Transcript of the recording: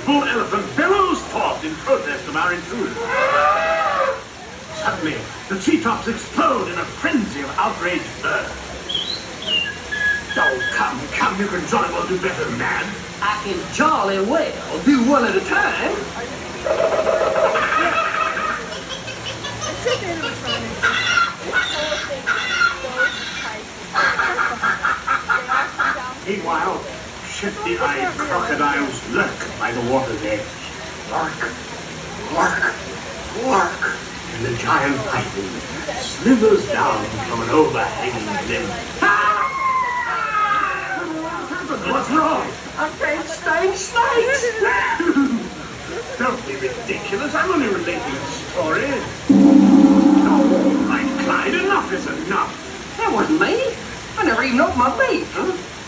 bull elephant bellows forth in protest of our intrusion. Suddenly, the treetops explode in a frenzy of outraged birds. Oh, come, you can jolly well do better than that. I can jolly well do one at a time. Meanwhile, shifty-eyed crocodiles lurk by the water's edge. Lurk, lurk, lurk. And the giant python slithers down from an overhanging limb. What's wrong? I can't stand snakes. Don't be ridiculous. I'm only relating a story. Oh, all right, Clyde. Enough is enough. That wasn't me. I never even opened my beak. Huh?